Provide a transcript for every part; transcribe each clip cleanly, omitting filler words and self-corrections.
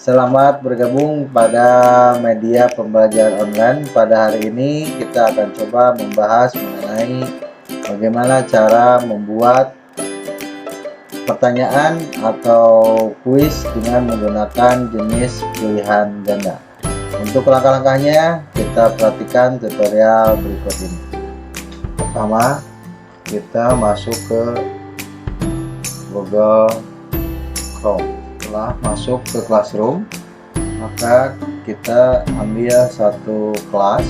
Selamat bergabung pada media pembelajaran online. Pada hari ini kita akan coba membahas mengenai bagaimana cara membuat pertanyaan atau kuis dengan menggunakan jenis pilihan ganda. Untuk langkah-langkahnya kita perhatikan tutorial berikut ini. Pertama, kita masuk ke Google Chrome. Setelah masuk ke Classroom, maka kita ambil satu kelas.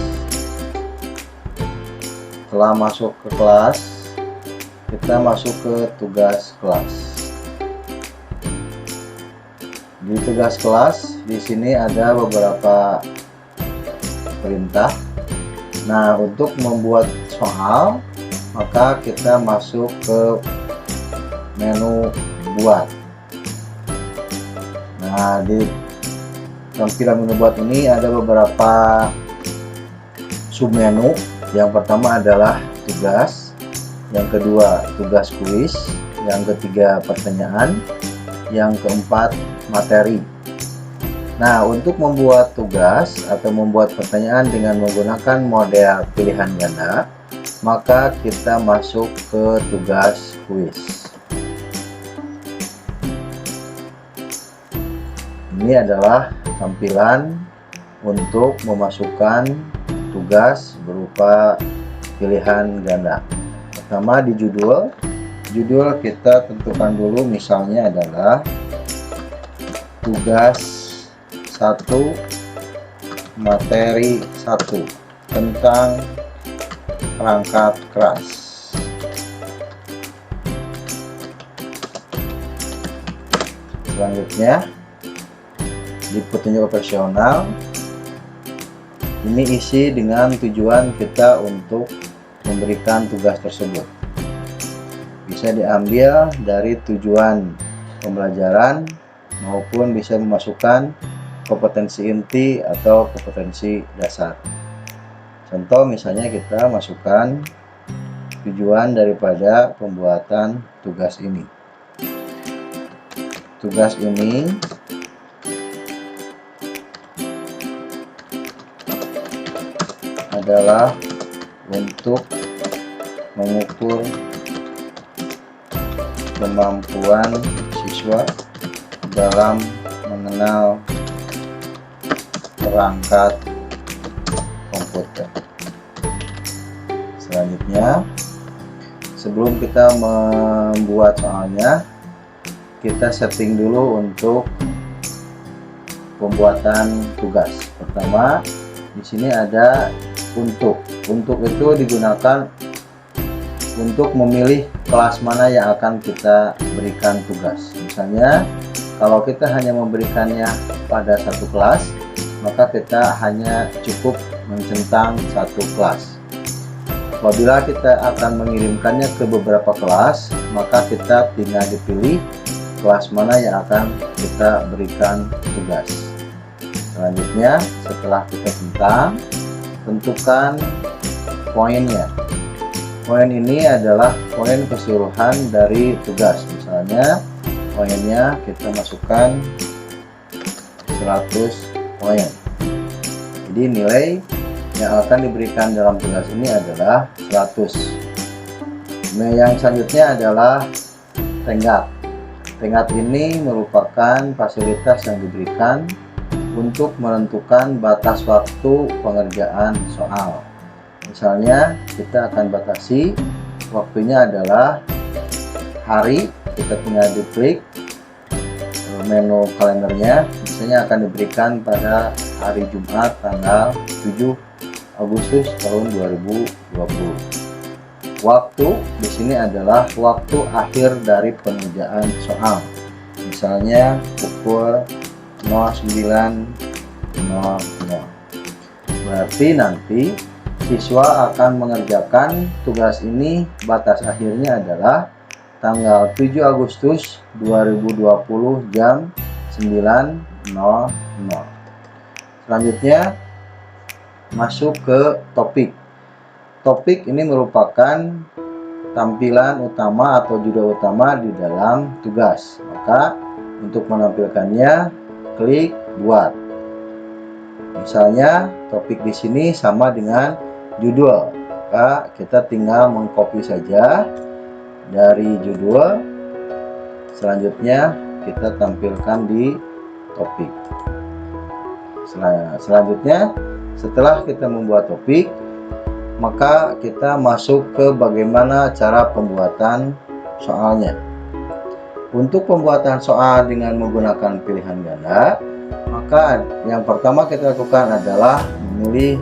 Setelah masuk ke kelas, kita masuk ke tugas kelas. Di tugas kelas, di sini ada beberapa perintah. Nah, untuk membuat soal, maka kita masuk ke menu buat. Nah, di tampilan menu buat ini ada beberapa submenu. Yang pertama adalah tugas, yang kedua tugas kuis, yang ketiga pertanyaan, yang keempat materi. Nah, untuk membuat tugas atau membuat pertanyaan dengan menggunakan model pilihan ganda, maka kita masuk ke tugas kuis. Ini adalah tampilan untuk memasukkan tugas berupa pilihan ganda. Pertama di judul kita tentukan dulu, misalnya adalah tugas 1 materi 1 tentang perangkat keras. Selanjutnya di petunjuk operasional, ini isi dengan tujuan kita untuk memberikan tugas tersebut. Bisa diambil dari tujuan pembelajaran maupun bisa memasukkan kompetensi inti atau kompetensi dasar. Contoh misalnya kita masukkan tujuan daripada pembuatan tugas ini. Tugas ini adalah untuk mengukur kemampuan siswa dalam mengenal perangkat komputer. Selanjutnya, sebelum kita membuat soalnya, kita setting dulu untuk pembuatan tugas. Pertama, di sini ada untuk itu digunakan untuk memilih kelas mana yang akan kita berikan tugas. Misalnya kalau kita hanya memberikannya pada satu kelas, maka kita hanya cukup mencentang satu kelas. Apabila kita akan mengirimkannya ke beberapa kelas, maka kita tinggal dipilih kelas mana yang akan kita berikan tugas. Selanjutnya, setelah kita tentukan poinnya. Poin ini adalah poin keseluruhan dari tugas. Misalnya poinnya kita masukkan 100 poin. Jadi nilai yang akan diberikan dalam tugas ini adalah 100. Nah, yang selanjutnya adalah tenggat. Tenggat ini merupakan fasilitas yang diberikan untuk menentukan batas waktu pengerjaan soal. Misalnya kita akan batasi waktunya adalah hari, kita tinggal diklik menu kalendernya, misalnya akan diberikan pada hari Jumat tanggal 7 Agustus tahun 2020. Waktu di sini adalah waktu akhir dari pengerjaan soal. Misalnya pukul 09.00. Berarti nanti siswa akan mengerjakan tugas ini, batas akhirnya adalah tanggal 7 Agustus 2020 jam 9.00. Selanjutnya masuk ke topik. Topik ini merupakan tampilan utama atau judul utama di dalam tugas. Maka untuk menampilkannya, klik buat. Misalnya topik di sini sama dengan judul, maka kita tinggal mengcopy saja dari judul, selanjutnya kita tampilkan di topik. Selanjutnya, setelah kita membuat topik, maka kita masuk ke bagaimana cara pembuatan soalnya. Untuk pembuatan soal dengan menggunakan pilihan ganda, maka yang pertama kita lakukan adalah memilih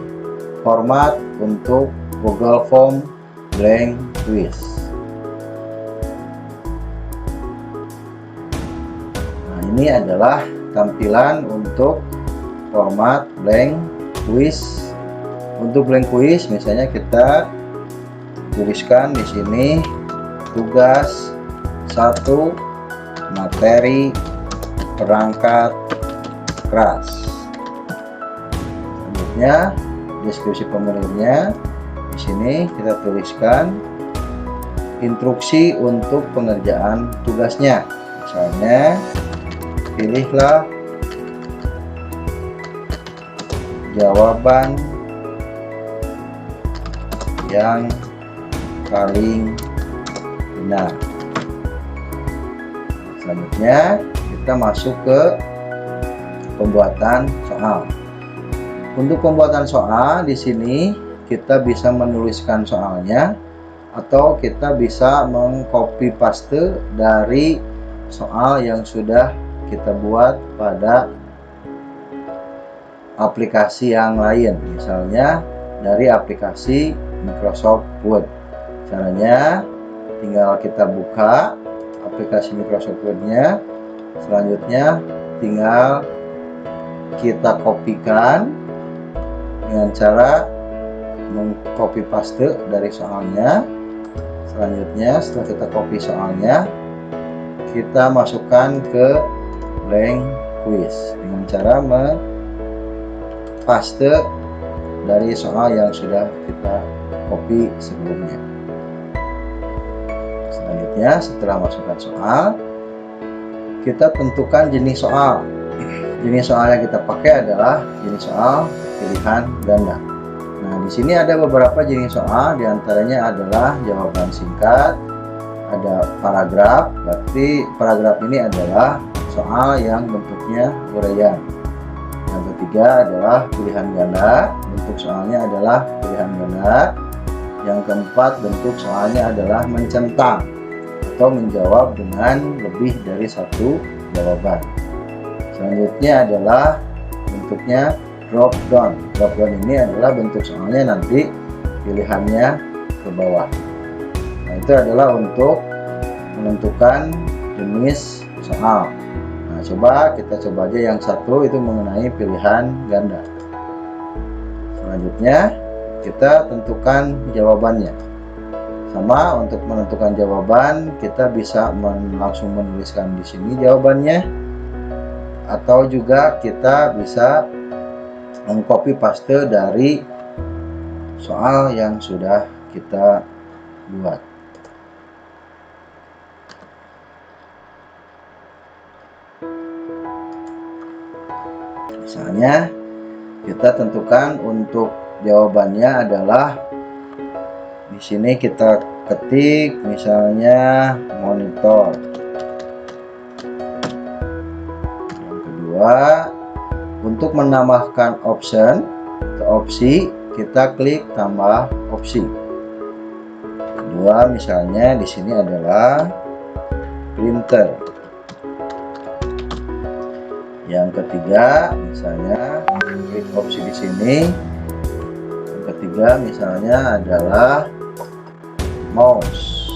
format untuk Google Form Blank Quiz. Nah, ini adalah tampilan untuk format blank quiz. Untuk blank quiz, misalnya kita tuliskan di sini tugas 1 materi perangkat keras. Selanjutnya deskripsi pemilihnya, di sini kita tuliskan instruksi untuk pengerjaan tugasnya. Misalnya pilihlah jawaban yang paling benar. Selanjutnya kita masuk ke pembuatan soal. Untuk pembuatan soal di sini kita bisa menuliskan soalnya atau kita bisa mengcopy paste dari soal yang sudah kita buat pada aplikasi yang lain, misalnya dari aplikasi Microsoft Word. Caranya tinggal kita buka aplikasi Microsoft Word-nya, selanjutnya tinggal kita kopikan dengan cara mengcopy paste dari soalnya. Selanjutnya setelah kita copy soalnya, kita masukkan ke blank quiz dengan cara paste dari soal yang sudah kita copy sebelumnya. Selanjutnya setelah masukkan soal, kita tentukan jenis soal. Jenis soal yang kita pakai adalah jenis soal pilihan ganda. Nah, di sini ada beberapa jenis soal, diantaranya adalah jawaban singkat, ada paragraf, berarti paragraf ini adalah soal yang bentuknya uraian. Yang ketiga adalah pilihan ganda, bentuk soalnya adalah pilihan ganda. Yang keempat, bentuk soalnya adalah mencentang atau menjawab dengan lebih dari satu jawaban. Selanjutnya adalah bentuknya drop down. Drop down ini adalah bentuk soalnya nanti pilihannya ke bawah. Nah, itu adalah untuk menentukan jenis soal. Nah, kita coba aja yang satu, itu mengenai pilihan ganda. Selanjutnya kita tentukan jawabannya. Sama, untuk menentukan jawaban kita bisa langsung menuliskan di sini jawabannya, atau juga kita bisa mengcopy paste dari soal yang sudah kita buat. Misalnya kita tentukan untuk jawabannya adalah di sini kita ketik misalnya monitor. Yang kedua, untuk menambahkan opsi, kita klik tambah opsi. Kedua, misalnya di sini adalah printer. Yang ketiga, misalnya klik opsi di sini. Yang ketiga, misalnya adalah mouse.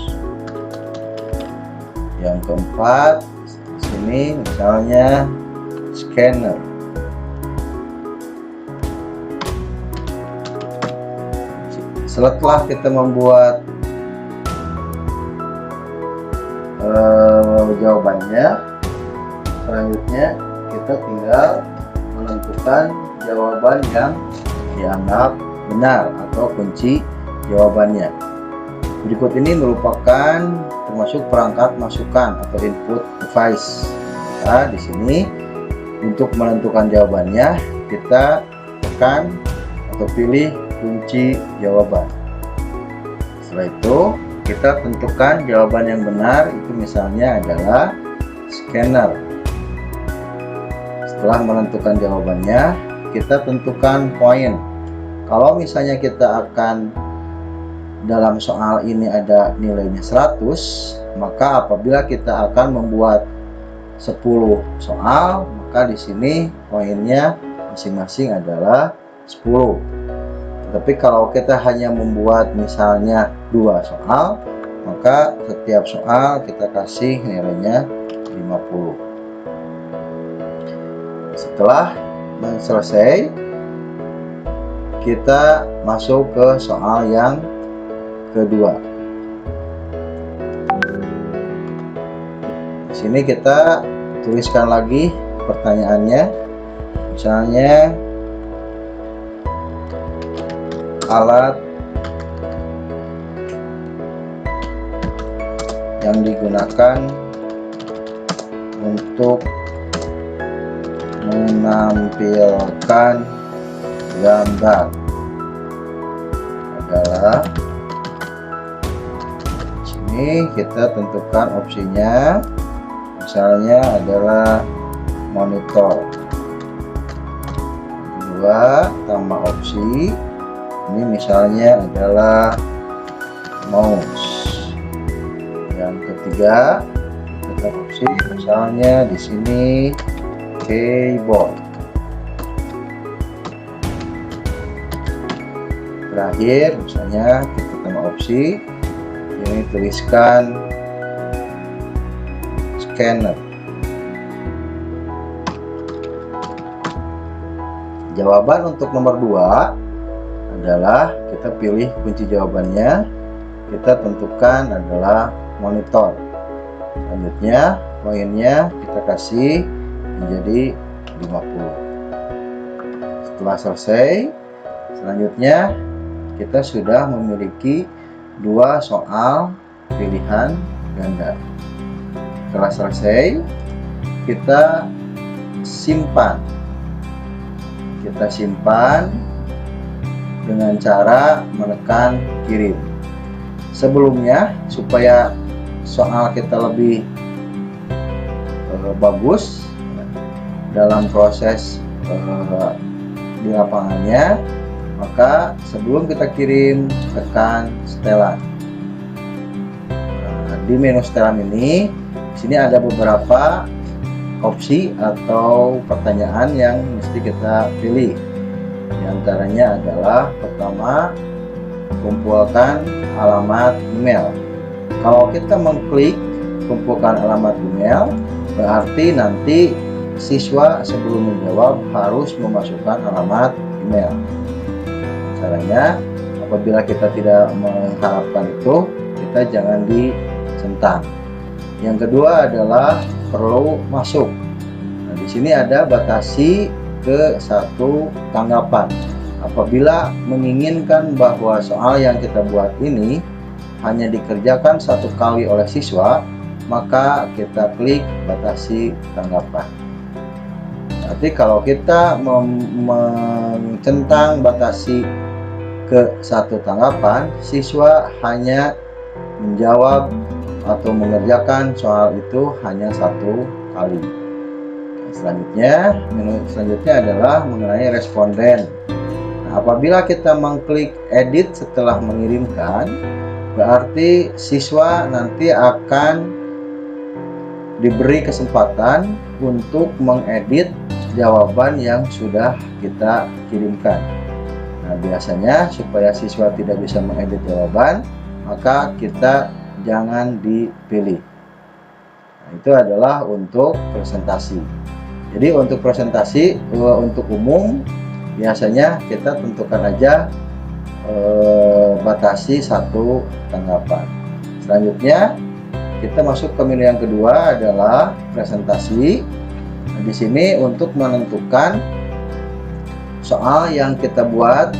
Yang keempat, di sini misalnya scanner. Setelah kita membuat jawabannya, selanjutnya kita tinggal menentukan jawaban yang dianggap benar atau kunci jawabannya. Berikut ini merupakan termasuk perangkat masukan atau input device. Nah, di sini Untuk menentukan jawabannya, kita tekan atau pilih kunci jawaban. Setelah itu kita tentukan jawaban yang benar, itu misalnya adalah scanner. Setelah menentukan jawabannya, kita tentukan poin. Kalau misalnya kita akan dalam soal ini ada nilainya 100, maka apabila kita akan membuat 10 soal, maka di sini poinnya masing-masing adalah 10. Tetapi kalau kita hanya membuat misalnya 2 soal, maka setiap soal kita kasih nilainya 50. Setelah selesai, kita masuk ke soal yang kedua. Di sini kita tuliskan lagi pertanyaannya, misalnya alat yang digunakan untuk menampilkan gambar adalah, di sini kita tentukan opsinya, misalnya adalah monitor. Kedua, tambah opsi, ini misalnya adalah mouse. Yang ketiga, kita opsi, misalnya di sini keyboard. Terakhir, misalnya kita tambah opsi, ini tuliskan scanner. Jawaban untuk nomor 2 adalah, kita pilih kunci jawabannya, kita tentukan adalah monitor. Selanjutnya poinnya kita kasih menjadi 50. Setelah selesai, selanjutnya kita sudah memiliki 2 soal pilihan ganda. Setelah selesai, kita simpan. Kita simpan dengan cara menekan kirim. Sebelumnya, supaya soal kita lebih bagus dalam proses di lapangannya, maka sebelum kita kirim, tekan setelan. Di menu setelan ini, di sini ada beberapa opsi atau pertanyaan yang mesti kita pilih. Di antaranya adalah, pertama, kumpulkan alamat email. Kalau kita mengklik kumpulkan alamat email, berarti nanti siswa sebelum menjawab harus memasukkan alamat email. Caranya, apabila kita tidak mengharapkan itu, kita jangan dicentang. Yang kedua adalah perlu masuk. Nah, di sini ada batasi ke 1 tanggapan. Apabila menginginkan bahwa soal yang kita buat ini hanya dikerjakan 1 kali oleh siswa, maka kita klik batasi tanggapan. Berarti kalau kita mencentang batasi ke 1 tanggapan, siswa hanya menjawab atau mengerjakan soal itu hanya 1 kali. Selanjutnya, menu selanjutnya adalah mengenai responden. Nah, apabila kita mengklik edit setelah mengirimkan, berarti siswa nanti akan diberi kesempatan untuk mengedit jawaban yang sudah kita kirimkan. Nah, biasanya supaya siswa tidak bisa mengedit jawaban, maka kita jangan dipilih. Nah, itu adalah untuk presentasi. Jadi untuk presentasi untuk umum, biasanya kita tentukan aja batasi 1 tanggapan. Selanjutnya kita masuk ke menu yang kedua adalah presentasi. Nah, di sini untuk menentukan soal yang kita buat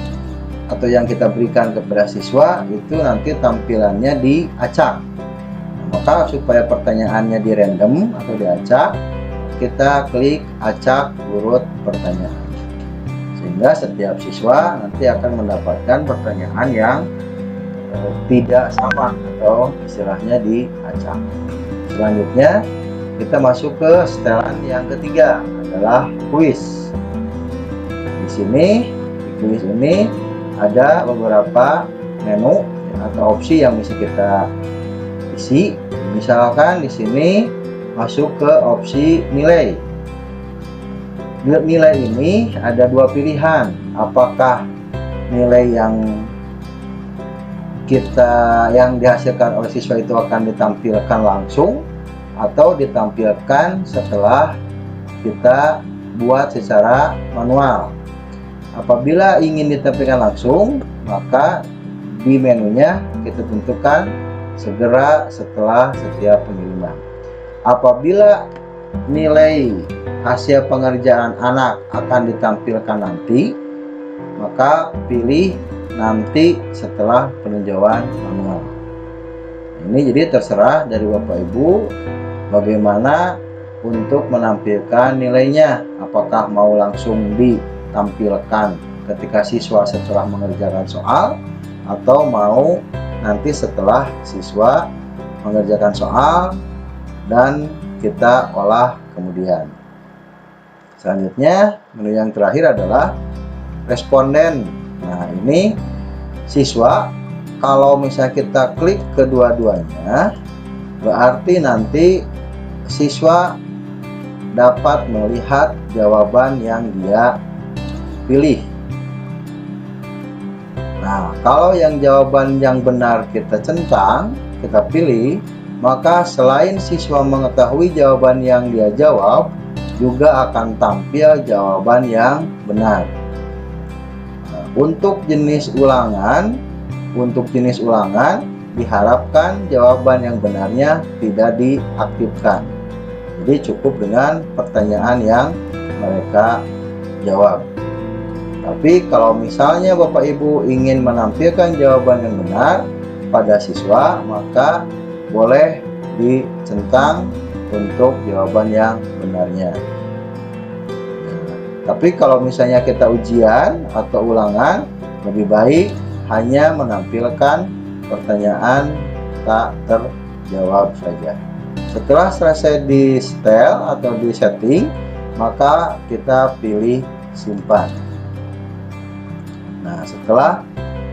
atau yang kita berikan kepada siswa itu nanti tampilannya diacak. Nah, maka supaya pertanyaannya di random atau diacak, kita klik acak urut pertanyaan, sehingga setiap siswa nanti akan mendapatkan pertanyaan yang tidak sama atau istilahnya diacak. Selanjutnya kita masuk ke setelan yang ketiga, adalah kuis. Di sini di kuis ini ada beberapa menu atau opsi yang bisa kita isi. Misalkan di sini masuk ke opsi nilai. Nilai ini ada dua pilihan, apakah nilai yang dihasilkan oleh siswa itu akan ditampilkan langsung atau ditampilkan setelah kita buat secara manual. Apabila ingin ditampilkan langsung, maka di menunya kita tentukan segera setelah setiap pengiriman. Apabila nilai hasil pengerjaan anak akan ditampilkan nanti, maka pilih nanti setelah peninjauan manual. Ini jadi terserah dari Bapak Ibu bagaimana untuk menampilkan nilainya, apakah mau langsung ditampilkan ketika siswa setelah mengerjakan soal atau mau nanti setelah siswa mengerjakan soal dan kita olah kemudian. Selanjutnya menu yang terakhir adalah responden. Nah, ini siswa kalau misalnya kita klik kedua-duanya, berarti nanti siswa dapat melihat jawaban yang dia pilih. Nah, kalau yang jawaban yang benar kita centang, kita pilih, maka selain siswa mengetahui jawaban yang dia jawab, juga akan tampil jawaban yang benar. Untuk jenis ulangan diharapkan jawaban yang benarnya tidak diaktifkan. Jadi cukup dengan pertanyaan yang mereka jawab. Tapi kalau misalnya Bapak Ibu ingin menampilkan jawaban yang benar pada siswa, maka boleh dicentang untuk jawaban yang benarnya. Tapi kalau misalnya kita ujian atau ulangan, lebih baik hanya menampilkan pertanyaan tak terjawab saja. Setelah selesai di setel atau di setting, maka kita pilih simpan. Nah, setelah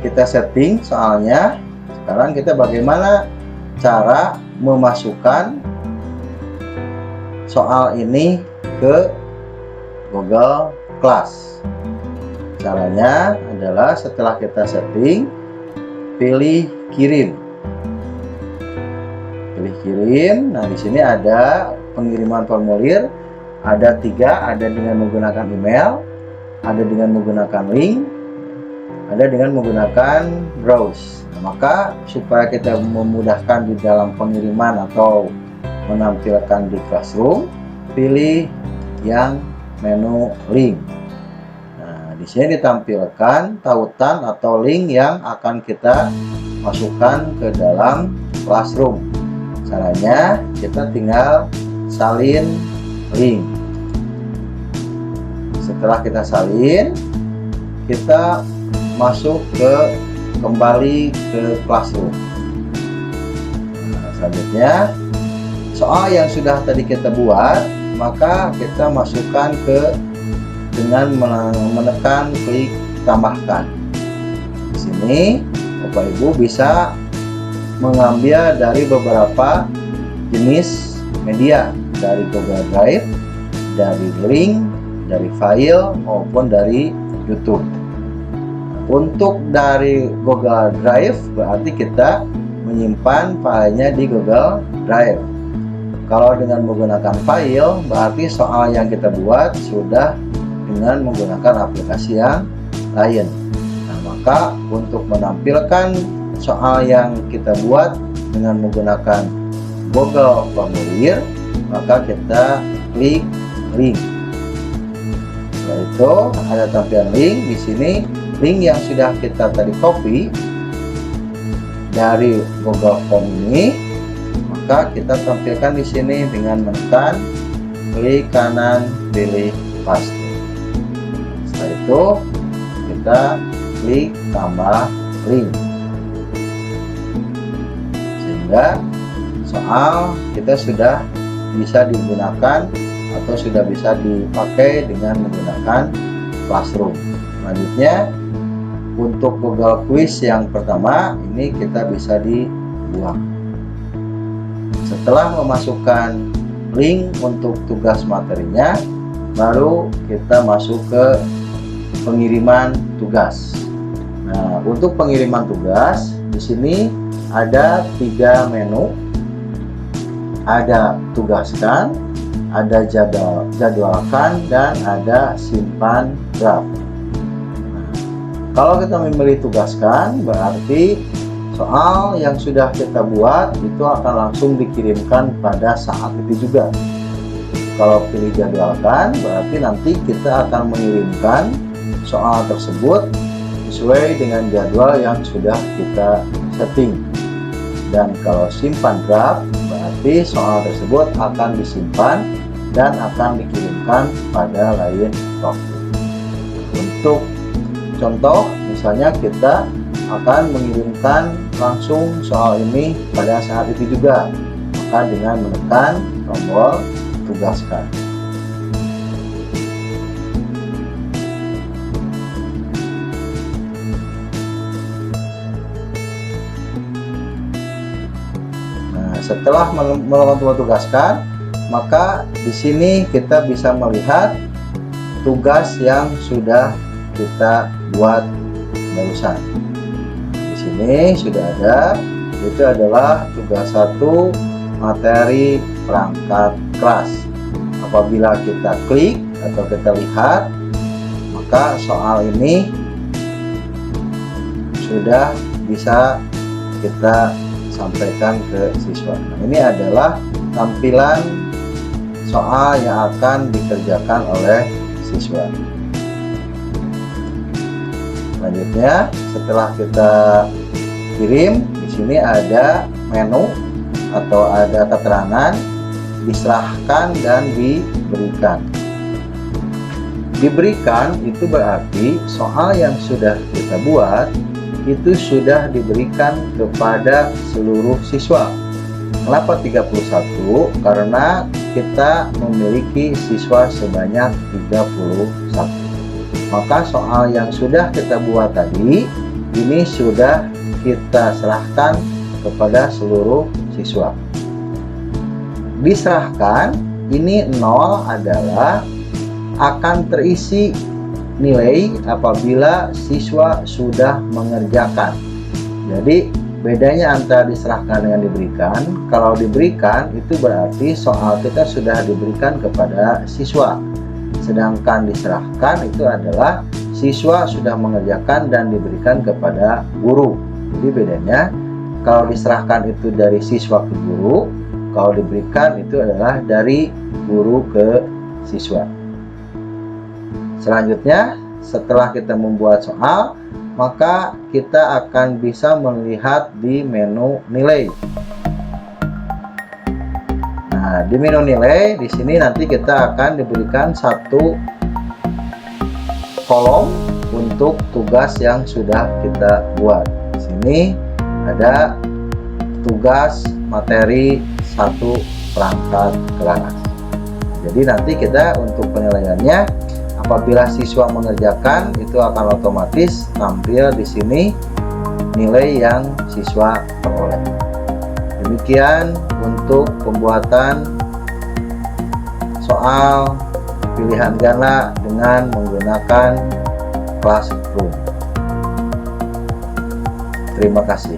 kita setting soalnya, sekarang kita bagaimana cara memasukkan soal ini ke Google Class. Caranya adalah setelah kita setting, pilih kirim. Pilih kirim. Nah, di sini ada pengiriman formulir, ada 3, ada dengan menggunakan email, ada dengan menggunakan link, ada dengan menggunakan browse. Nah, maka supaya kita memudahkan di dalam pengiriman atau menampilkan di Classroom, pilih yang menu link. Nah, di sini ditampilkan tautan atau link yang akan kita masukkan ke dalam Classroom. Caranya kita tinggal salin link. Setelah kita salin, kita masuk kembali ke Classroom. Nah, selanjutnya soal yang sudah tadi kita buat, maka kita masukkan dengan menekan klik tambahkan. Di sini Bapak Ibu bisa mengambil dari beberapa jenis media, dari Google Drive, dari link, dari file maupun dari YouTube. Untuk dari Google Drive berarti kita menyimpan filenya di Google Drive. Kalau dengan menggunakan file, berarti soal yang kita buat sudah dengan menggunakan aplikasi yang lain. Nah, maka untuk menampilkan soal yang kita buat dengan menggunakan Google Formulir, maka kita klik link. Setelah itu ada tampilan link. Di sini link yang sudah kita tadi copy dari Google Form ini, maka kita tampilkan di sini dengan menekan klik kanan, pilih paste. Setelah itu kita klik tambah link, sehingga soal kita sudah bisa digunakan atau sudah bisa dipakai dengan menggunakan Classroom. Selanjutnya untuk Google Quiz yang pertama ini kita bisa dibuang. Setelah memasukkan link untuk tugas materinya, baru kita masuk ke pengiriman tugas. Nah, untuk pengiriman tugas di sini ada 3 menu. Ada tugaskan, ada jadwalkan, dan ada simpan draft. Nah, kalau kita memilih tugaskan, berarti soal yang sudah kita buat itu akan langsung dikirimkan pada saat itu juga. Kalau pilih jadwalkan, berarti nanti kita akan mengirimkan soal tersebut sesuai dengan jadwal yang sudah kita setting. Dan kalau simpan draft, berarti soal tersebut akan disimpan dan akan dikirimkan pada lain waktu. Untuk contoh, misalnya kita akan mengirimkan langsung soal ini pada saat itu juga, maka dengan menekan tombol tugaskan. Setelah melakukan tombol tugaskan, maka di sini kita bisa melihat tugas yang sudah kita buat barusan. Di sini sudah ada, itu adalah tugas 1 materi perangkat kelas. Apabila kita klik atau kita lihat, maka soal ini sudah bisa kita sampaikan ke siswa. Nah, ini adalah tampilan soal yang akan dikerjakan oleh siswa. Selanjutnya, setelah kita kirim, di sini ada menu atau ada keterangan diserahkan dan diberikan. Diberikan itu berarti soal yang sudah kita buat itu sudah diberikan kepada seluruh siswa. Kenapa 31? Karena kita memiliki siswa sebanyak 31. Maka soal yang sudah kita buat tadi ini sudah kita serahkan kepada seluruh siswa. Diserahkan ini 0 adalah akan terisi nilai apabila siswa sudah mengerjakan. Jadi bedanya antara diserahkan dengan diberikan. Kalau diberikan itu berarti soal kita sudah diberikan kepada siswa, sedangkan diserahkan itu adalah siswa sudah mengerjakan dan diberikan kepada guru. Jadi bedanya, kalau diserahkan itu dari siswa ke guru, kalau diberikan itu adalah dari guru ke siswa. Selanjutnya, setelah kita membuat soal, maka kita akan bisa melihat di menu nilai. Nah, di menu nilai di sini nanti kita akan diberikan 1 kolom untuk tugas yang sudah kita buat. Di sini ada tugas materi 1 perangkat kelas. Jadi nanti kita untuk penilaiannya, apabila siswa mengerjakan itu akan otomatis tampil di sini nilai yang siswa peroleh. Demikian untuk pembuatan soal pilihan ganda dengan menggunakan Classroom. Terima kasih.